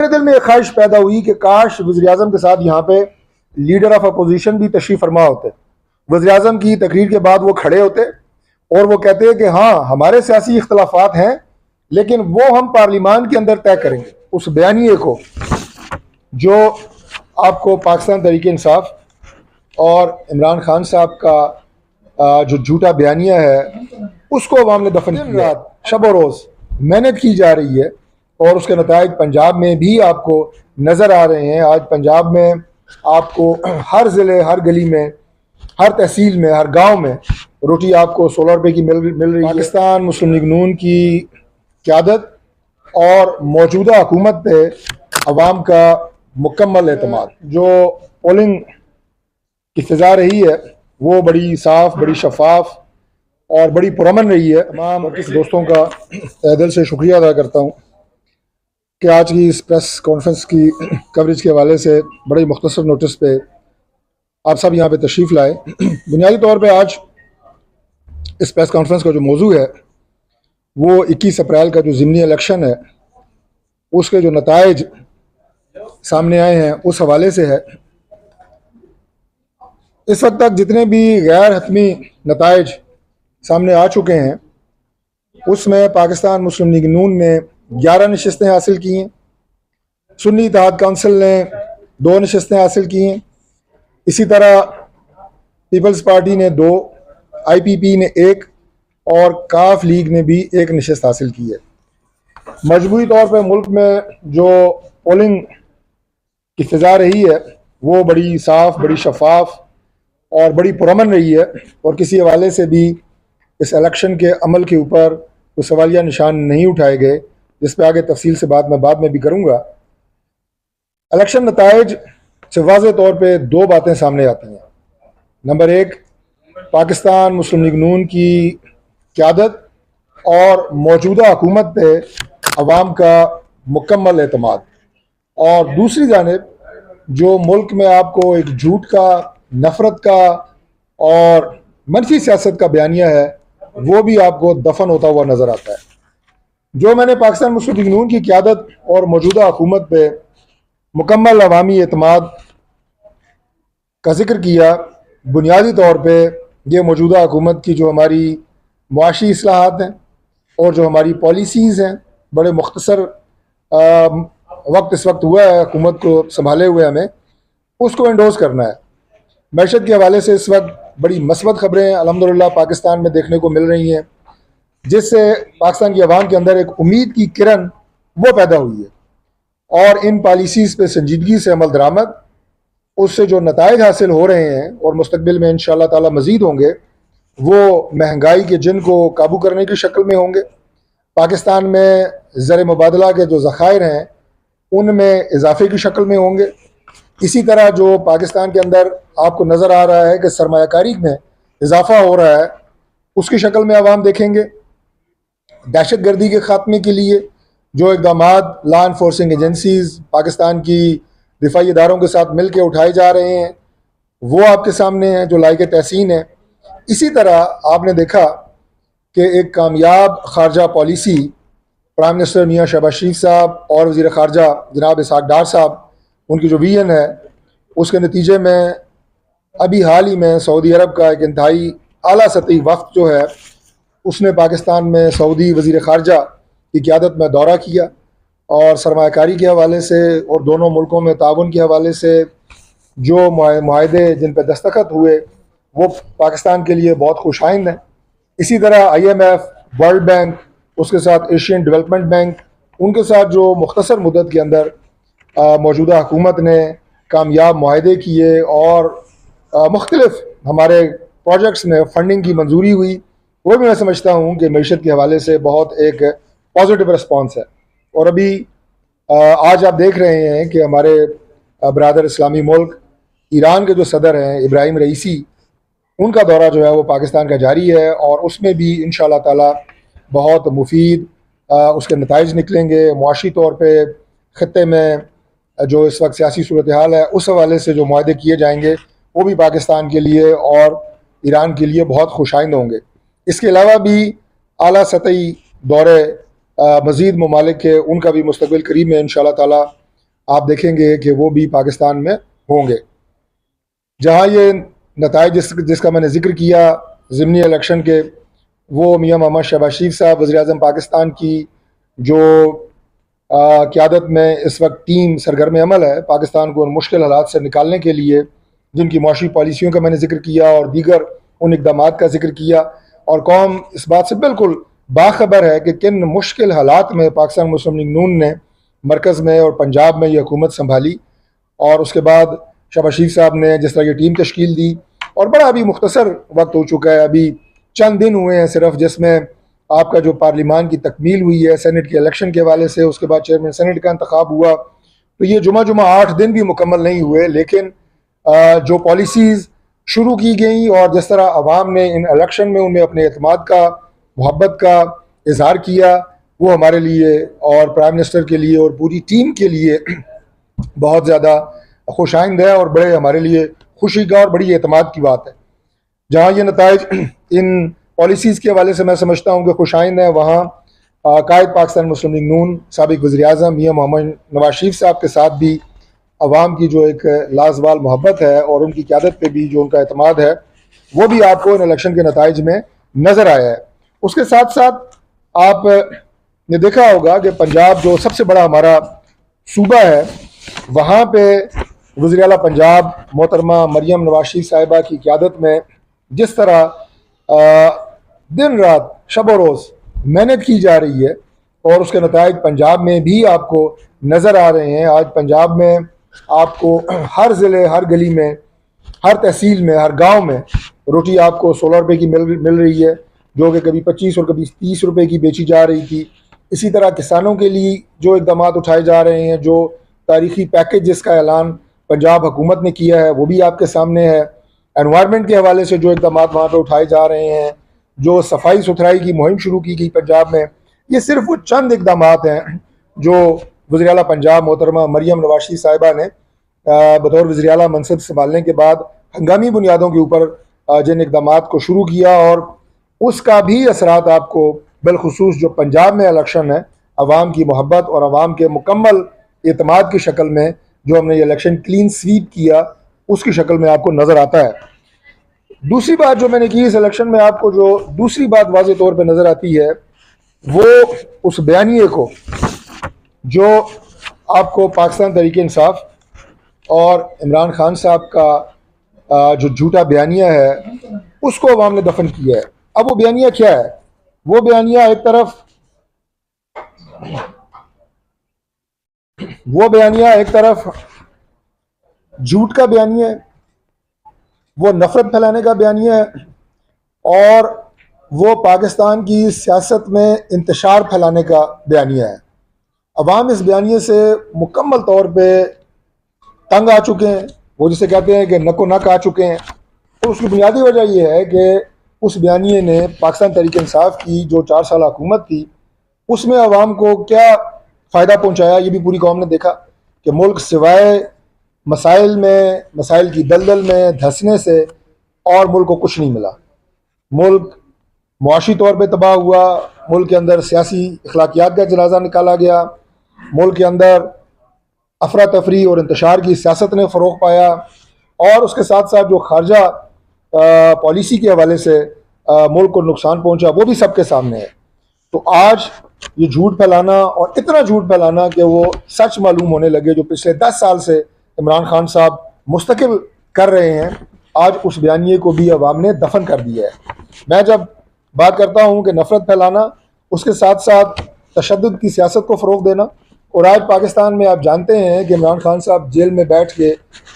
मेरे दिल में एक ख्वाहिश पैदा हुई कि काश वज़ीर-ए-आज़म के साथ यहाँ पे लीडर ऑफ अपोजिशन भी तशरीफ़ फरमा होते। वज़ीर-ए-आज़म की तकरीर के बाद वो खड़े होते और वो कहते कि हाँ हमारे सियासी इख्तलाफात हैं लेकिन वो हम पार्लिमान के अंदर तय करेंगे। उस बयानिए को जो आपको पाकिस्तान तहरीक इंसाफ और इमरान खान साहब का जो झूठा बयानिया है उसको अवाम ने दफन किया। रात शब व रोज़ मेहनत की जा रही है और उसके नताइज पंजाब में भी आपको नज़र आ रहे हैं। आज पंजाब में आपको हर ज़िले, हर गली में, हर तहसील में, हर गांव में रोटी आपको 16 रुपये की मिल रही है। पाकिस्तान मुस्लिम लीग नून की क़यादत और मौजूदा हुकूमत पे अवाम का मुकम्मल एतमाद। जो पोलिंग की फ़िज़ा रही है वो बड़ी साफ़, बड़ी शफाफ और बड़ी पुरअमन रही है। तमाम दोस्तों का तहे दिल से शुक्रिया अदा करता हूँ कि आज की इस प्रेस कॉन्फ्रेंस की कवरेज के हवाले से बड़े मुख्तसर नोटिस पे आप सब यहाँ पे तशरीफ़ लाए। बुनियादी तौर पे आज इस प्रेस कॉन्फ्रेंस का जो मौजू है वो 21 अप्रैल का जो ज़िमनी इलेक्शन है उसके जो नताइज सामने आए हैं उस हवाले से है। इस वक्त तक जितने भी गैर हतमी नताइज सामने आ चुके हैं उसमें पाकिस्तान मुस्लिम लीग नून ने 11 नशस्तें हासिल की हैं, सुन्नी इत्तेहाद काउंसिल ने 2 नशस्तें हासिल की हैं, इसी तरह पीपल्स पार्टी ने 2, IPP ने 1 और काफ लीग ने भी 1 नशस्त हासिल की है। मजमूई तौर पर मुल्क में जो पोलिंग की फ़िज़ा रही है वो बड़ी साफ़, बड़ी शफाफ और बड़ी पुरअमन रही है और किसी हवाले से भी इस इलेक्शन के अमल के ऊपर कोई सवालिया निशान नहीं उठाए गए, जिस पर आगे तफसील से बाद में भी करूँगा। इलेक्शन नताइज से वाज़ेह तौर पे 2 बातें सामने आती हैं। नंबर 1, पाकिस्तान मुस्लिम लीग नून की क़यादत और मौजूदा हुकूमत पे अवाम का मुकम्मल एतमाद, और दूसरी जानिब जो मुल्क में आपको एक झूठ का, नफ़रत का और मनफी सियासत का बयानिया है वो भी आपको दफन होता हुआ नज़र आता है। जो मैंने पाकिस्तान मुस्लिम लीग नून की क़यादत और मौजूदा हुकूमत पे मुकम्मल अवामी एतमाद का जिक्र किया, बुनियादी तौर पे ये मौजूदा हुकूमत की जो हमारी मुआशी इस्लाहात हैं और जो हमारी पॉलिसीज़ हैं, बड़े मुख्तसर वक्त इस वक्त हुआ है हुकूमत को संभाले हुए हमें उसको एंडोर्स करना है। मैशत के हवाले से इस वक्त बड़ी मस्बत ख़बरें अल्हम्दुलिल्लाह पाकिस्तान में देखने को मिल रही हैं, जिससे पाकिस्तान की आवाम के अंदर एक उम्मीद की किरण वो पैदा हुई है और इन पॉलिसीज़ पे संजीदगी से अमल दरामद, उससे जो नताइज हासिल हो रहे हैं और मुस्तकबिल में इंशाअल्लाह ताला मज़ीद होंगे वो महंगाई के जिन को काबू करने की शक्ल में होंगे। पाकिस्तान में ज़र मुबादला के जो ज़खायर हैं उनमें इजाफे की शक्ल में होंगे। इसी तरह जो पाकिस्तान के अंदर आपको नज़र आ रहा है कि सरमायाकारी में इजाफा हो रहा है उसकी शक्ल में आवाम देखेंगे। दहशत गर्दी के ख़ात्मे के लिए जो इक़दाम लॉ इन्फोर्सिंग एजेंसीज़ पाकिस्तान की दिफाई इदारों के साथ मिल के उठाए जा रहे हैं वो आपके सामने हैं, जो लायक तहसीन है। इसी तरह आपने देखा कि एक कामयाब खारजा पॉलिसी प्राइम मिनिस्टर मियाँ शहबाज शरीफ साहब और वज़ीर ख़ारजा जनाब इसहाक़ डार साहब, उनकी जो विजन है उसके नतीजे में अभी हाल ही में सऊदी अरब का एक इंतहाई आला सतही वफ़द जो है उसने पाकिस्तान में सऊदी वज़ीर ख़ारजा की क़यादत में दौरा किया और सरमायाकारी के हवाले से और दोनों मुल्कों में ताउन के हवाले से जो मुआहदे जिन पर दस्तखत हुए वो पाकिस्तान के लिए बहुत खुशाइंद हैं। इसी तरह IMF, वर्ल्ड बैंक, उसके साथ एशियन डेवलपमेंट बैंक, उनके साथ जो मुख्तसर मुद्दत के अंदर मौजूदा हुकूमत ने कामयाब मुआहदे किए और मुख्तलिफ हमारे प्रोजेक्ट्स में फ़ंडिंग की मंजूरी हुई, वो भी मैं समझता हूँ कि मईशत के हवाले से बहुत एक पॉजिटिव रिस्पॉन्स है। और अभी आज आप देख रहे हैं कि हमारे बरादर इस्लामी मुल्क ईरान के जो सदर हैं इब्राहिम रईसी, उनका दौरा जो है वो पाकिस्तान का जारी है और उसमें भी इंशाअल्लाह ताला बहुत मुफीद उसके नताइज निकलेंगे। मुआशी तौर पर ख़त्ते में जो इस वक्त सियासी सूरत हाल है उस हवाले से जो मुआहदे किए जाएंगे वो भी पाकिस्तान के लिए और ईरान के लिए बहुत खुशाइंद होंगे। इसके अलावा भी आला सतही दौरे मज़ीद ममालिक के उनका भी मुस्तक़बिल करीब में इंशाअल्लाह ताला आप देखेंगे कि वो भी पाकिस्तान में होंगे। जहाँ ये नताइज जिसका मैंने जिक्र किया ज़िमनी इलेक्शन के, वो मियाँ मोहम्मद शहबाज शरीफ साहब वज़ीर आज़म पाकिस्तान की जो क़यादत में इस वक्त टीम सरगर्म अमल है पाकिस्तान को उन मुश्किल हालात से निकालने के लिए, जिनकी मुआशी पॉलिसियों का मैंने जिक्र किया और दीगर उन इक़दामात का जिक्र किया, और कौम इस बात से बिल्कुल बाखबर है कि किन मुश्किल हालात में पाकिस्तान मुस्लिम लीग नून ने मरकज़ में और पंजाब में ये हुकूमत संभाली। और उसके बाद शहबाज शरीफ साहब ने जिस तरह की टीम तश्कील दी, और बड़ा अभी मुख्तसर वक्त हो चुका है, अभी चंद दिन हुए हैं सिर्फ, जिसमें आपका जो पार्लिमान की तकमील हुई है सेनेट के इलेक्शन के हवाले से, उसके बाद चेयरमैन सेनेट का इंतखाब हुआ, तो ये जुमा 8 दिन भी मुकम्मल नहीं हुए, लेकिन जो पॉलिसीज़ शुरू की गई और जिस तरह अवाम ने इन इलेक्शन में उनमें अपने एतमाद का, मोहब्बत का इजहार किया, वो हमारे लिए और प्राइम मिनिस्टर के लिए और पूरी टीम के लिए बहुत ज़्यादा खुशाइंद है और बड़े हमारे लिए खुशी का और बड़ी एतमाद की बात है। जहाँ ये नताइज इन पॉलिसीज़ के हवाले से मैं समझता हूँ कि खुशाइंद है, वहाँ कायद पाकिस्तान मुस्लिम लीग नून साबिक़ वज़ीर आज़म मियाँ मोहम्मद नवाज शरीफ साहब के साथ भी अवाम की जो एक लाजवाल मोहब्बत है और उनकी क़यादत पे भी जो उनका एतमाद है, वो भी आपको इन इलेक्शन के नताइज में नज़र आया है। उसके साथ साथ आप ने देखा होगा कि पंजाब जो सबसे बड़ा हमारा सूबा है, वहाँ पे वज़ीर आला पंजाब मोहतरमा मरियम नवाज शरीफ साहिबा की क़यादत में जिस तरह दिन रात शब रोज़ मेहनत की जा रही है, और उसके नताइज पंजाब में भी आपको नज़र आ रहे हैं। आज पंजाब में आपको हर ज़िले, हर गली में, हर तहसील में, हर गांव में रोटी आपको 16 रुपये की मिल रही है, जो कि कभी 25 और कभी 30 रुपये की बेची जा रही थी। इसी तरह किसानों के लिए जो इक़दाम उठाए जा रहे हैं, जो तारीख़ी पैकेज जिसका ऐलान पंजाब हुकूमत ने किया है, वो भी आपके सामने है। एनवायरनमेंट के हवाले से जो इक़दाम वहाँ पर उठाए जा रहे हैं, जो सफाई सुथराई की मुहिम शुरू की गई पंजाब में, ये सिर्फ वो चंद इक़दाम हैं जो वज़ीर आला पंजाब मोहतरमा मरियम नवाज शरीफ साहिबा ने बतौर वज़ीर आला मनसब संभालने के बाद हंगामी बुनियादों के ऊपर जिन इक़दाम को शुरू किया, और उसका भी असरात आपको बिलखुसूस जो पंजाब में इलेक्शन है, अवाम की मोहब्बत और अवाम के मुकम्मल एतमाद की शक्ल में जो हमने ये इलेक्शन क्लीन स्वीप किया, उसकी शक्ल में आपको नज़र आता है। दूसरी बात जो मैंने की इस इलेक्शन में, आपको जो दूसरी बात वाज़े तौर पे नज़र आती है, वो उस बयानिए को जो आपको पाकिस्तान तहरीक इंसाफ और इमरान खान साहब का जो झूठा बयानिया है, उसको अवाम ने दफन किया है। अब वो बयानिया क्या है? वो बयानिया एक तरफ झूठ का बयानिया है, वो नफरत फैलाने का बयानिया है, और वो पाकिस्तान की सियासत में इंतशार फैलाने का बयानिया है। अवाम इस बयानिए से मुकम्मल तौर पे तंग आ चुके हैं, वो जिसे कहते हैं कि नको नक आ चुके हैं। और उसकी बुनियादी वजह यह है कि उस बयानिए ने पाकिस्तान तहरीक इंसाफ की जो 4 साल हुकूमत थी, उसमें अवाम को क्या फ़ायदा पहुँचाया, ये भी पूरी कौम ने देखा कि मुल्क सिवाय मसाइल की दलदल में धंसने से और मुल्क को कुछ नहीं मिला। मुल्क मुआशी तौर पे तबाह हुआ, मुल्क के अंदर सियासी अखलाकियात का जनाजा निकाला गया, मुल्क के अंदर अफरा तफरी और इंतशार की सियासत ने फ़रोग़ पाया, और उसके साथ साथ जो खारजा पॉलिसी के हवाले से मुल्क को नुकसान पहुँचा, वो भी सबके सामने है। तो आज ये झूठ फैलाना, और इतना झूठ फैलाना कि वो सच मालूम होने लगे, जो पिछले 10 साल से इमरान खान साहब मुस्तकिल कर रहे हैं, आज उस बयानिए को भी अवाम ने दफन कर दिया है। मैं जब बात करता हूँ कि नफ़रत फैलाना, उसके साथ साथ तशद्दुद की सियासत को फ़रोग़ देना, और आज पाकिस्तान में आप जानते हैं कि इमरान खान साहब जेल में बैठ के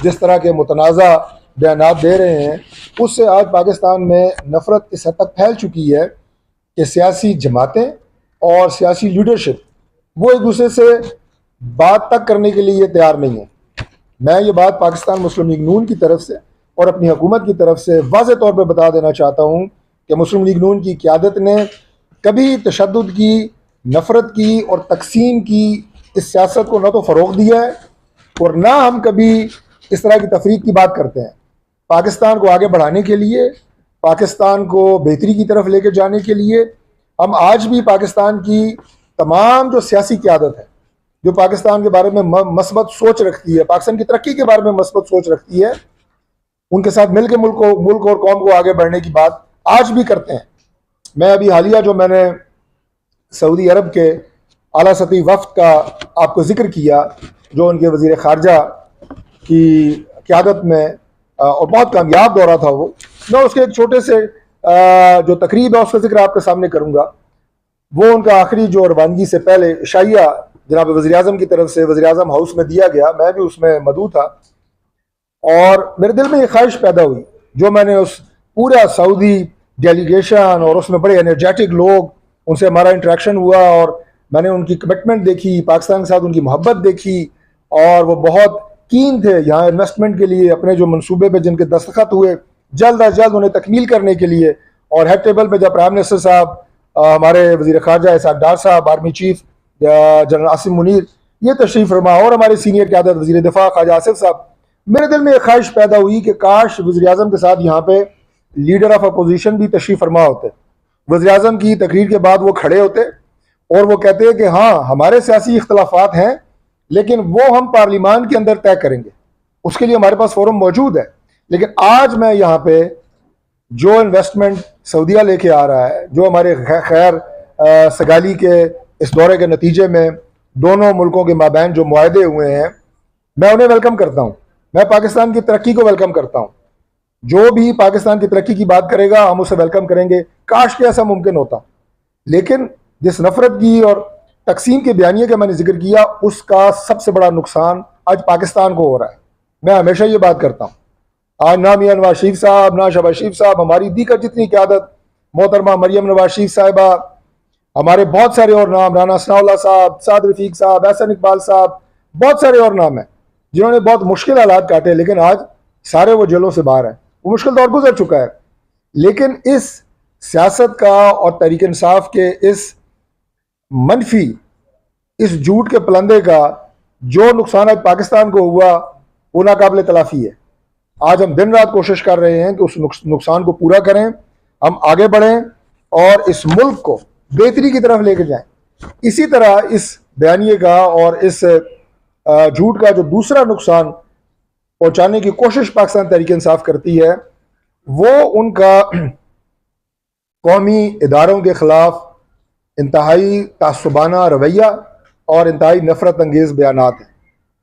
जिस तरह के मुतनाज़ा बयानात दे रहे हैं, उससे आज पाकिस्तान में नफ़रत इस हद तक फैल चुकी है कि सियासी जमातें और सियासी लीडरशिप वो एक दूसरे से बात तक करने के लिए तैयार नहीं है। मैं ये बात पाकिस्तान मुस्लिम लीग नून की तरफ से और अपनी हुकूमत की तरफ से वाज़े तौर पर बता देना चाहता हूँ कि मुस्लिम लीग नून की क़यादत ने कभी तशद्दुद की, नफ़रत की और तकसीम की इस सियासत को न तो फ़रोग़ दिया है, और ना हम कभी इस तरह की तफरीक की बात करते हैं। पाकिस्तान को आगे बढ़ाने के लिए, पाकिस्तान को बेहतरी की तरफ लेकर जाने के लिए हम आज भी पाकिस्तान की तमाम जो सियासी क़यादत है, जो पाकिस्तान के बारे में मस्बत सोच रखती है, पाकिस्तान की तरक्की के बारे में मस्बत सोच रखती है, उनके साथ मिलकर मुल्क और कौम को आगे बढ़ने की बात आज भी करते हैं। मैं अभी हालिया जो मैंने सऊदी अरब के आला सतही वफ्द का आपको जिक्र किया, जो उनके वज़ीर ख़ारजा की क़यादत में और बहुत कामयाब दौरा था वो, मैं उसके एक छोटे से जो तकरीब है उसका जिक्र आपके सामने करूँगा। वो उनका आखिरी जो रवानगी से पहले शाइया जनाब वज़ीर आज़म की तरफ से वज़ीर आज़म हाउस में दिया गया, मैं भी उसमें मौजूद था और मेरे दिल में ये ख्वाहिश पैदा हुई, जो मैंने उस पूरा सऊदी डेलीगेशन और उसमें बड़े एनर्जेटिक लोग, उनसे हमारा इंटरेक्शन हुआ और मैंने उनकी कमिटमेंट देखी, पाकिस्तान के साथ उनकी मोहब्बत देखी और वो बहुत कीन थे यहाँ इन्वेस्टमेंट के लिए, अपने जो मनसूबे पे जिनके दस्तखत हुए जल्द अज जल्द उन्हें तकमील करने के लिए। और हेड टेबल पे जब प्राइम मिनिस्टर साहब, हमारे वज़ीर ख़ारजा इसाक डार साहब, army chief general Asim Munir ये तशरीफ़ फरमा और हमारे सीनियर क़यादत वज़ीर दिफा ख्वाजा आसिफ साहब, मेरे दिल में एक ख्वाहिश पैदा हुई कि काश वज़ीर आज़म के साथ यहाँ पे लीडर ऑफ अपोजिशन भी तशरीफ़ फरमा होते। वज़ीर आज़म की तकरीर के बाद वो खड़े होते और वो कहते हैं कि हाँ हमारे सियासी इख्तलाफात हैं लेकिन वो हम पार्लियामान के अंदर तय करेंगे, उसके लिए हमारे पास फोरम मौजूद है। लेकिन आज मैं यहाँ पे जो इन्वेस्टमेंट सऊदीया लेके आ रहा है, जो हमारे खैर सगाली के इस दौरे के नतीजे में दोनों मुल्कों के माबैन जो मुआहदे हुए हैं, मैं उन्हें वेलकम करता हूँ। मैं पाकिस्तान की तरक्की को वेलकम करता हूँ। जो भी पाकिस्तान की तरक्की की बात करेगा हम उसे वेलकम करेंगे, काश के ऐसा मुमकिन होता। लेकिन जिस नफरत की और तकसीम के बयानिए का मैंने जिक्र किया, उसका सबसे बड़ा नुकसान आज पाकिस्तान को हो रहा है। मैं हमेशा ये बात करता हूँ, आज ना मियां नवाज शरीफ साहब, ना शहबाज शरीफ साहब, हमारी दीकर जितनी क़यादत, मोहतरमा मरियम नवाज शरीफ साहिबा, हमारे बहुत सारे और नाम, राना सनाउल्लाह साहब, साद रफीक साहब, एहसन इकबाल साहब, बहुत सारे और नाम हैं जिन्होंने बहुत मुश्किल हालात काटे, लेकिन आज सारे वो जेलों से बाहर हैं। वो मुश्किल दौर गुजर चुका है। लेकिन इस सियासत का और तहरीक इंसाफ के इस मनफी, इस झूठ के पलंदे का जो नुकसान आज पाकिस्तान को हुआ वो नाकाबिल तलाफ़ी है। आज हम दिन रात कोशिश कर रहे हैं कि उस नुकसान को पूरा करें, हम आगे बढ़ें और इस मुल्क को बेहतरी की तरफ लेकर जाएं। इसी तरह इस बयानिए का और इस झूठ का जो दूसरा नुकसान पहुंचाने की कोशिश पाकिस्तान तहरीक इंसाफ करती है, वो उनका कौमी इदारों के खिलाफ इंतहाई तासुबाना रवैया और इंतहाई नफरत अंगेज़ बयानात हैं,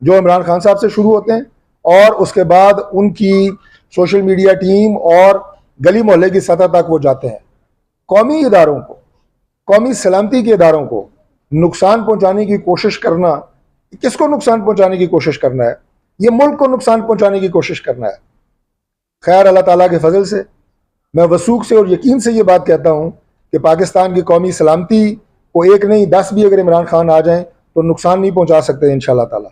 जो इमरान खान साहब से शुरू होते हैं और उसके बाद उनकी सोशल मीडिया टीम और गली मोहल्ले की सतह तक वो जाते हैं। कौमी इदारों को, कौमी सलामती के इदारों को नुकसान पहुंचाने की कोशिश करना, किसको नुकसान पहुंचाने की कोशिश करना है? ये मुल्क को नुकसान पहुंचाने की कोशिश करना है। खैर, अल्लाह ताला के फजल से मैं वसूख से और यकीन से ये बात कहता हूँ कि पाकिस्तान की कौमी सलामती को एक नहीं 10 भी अगर इमरान खान आ जाएं तो नुकसान नहीं पहुंचा सकते इंशाअल्लाह ताला।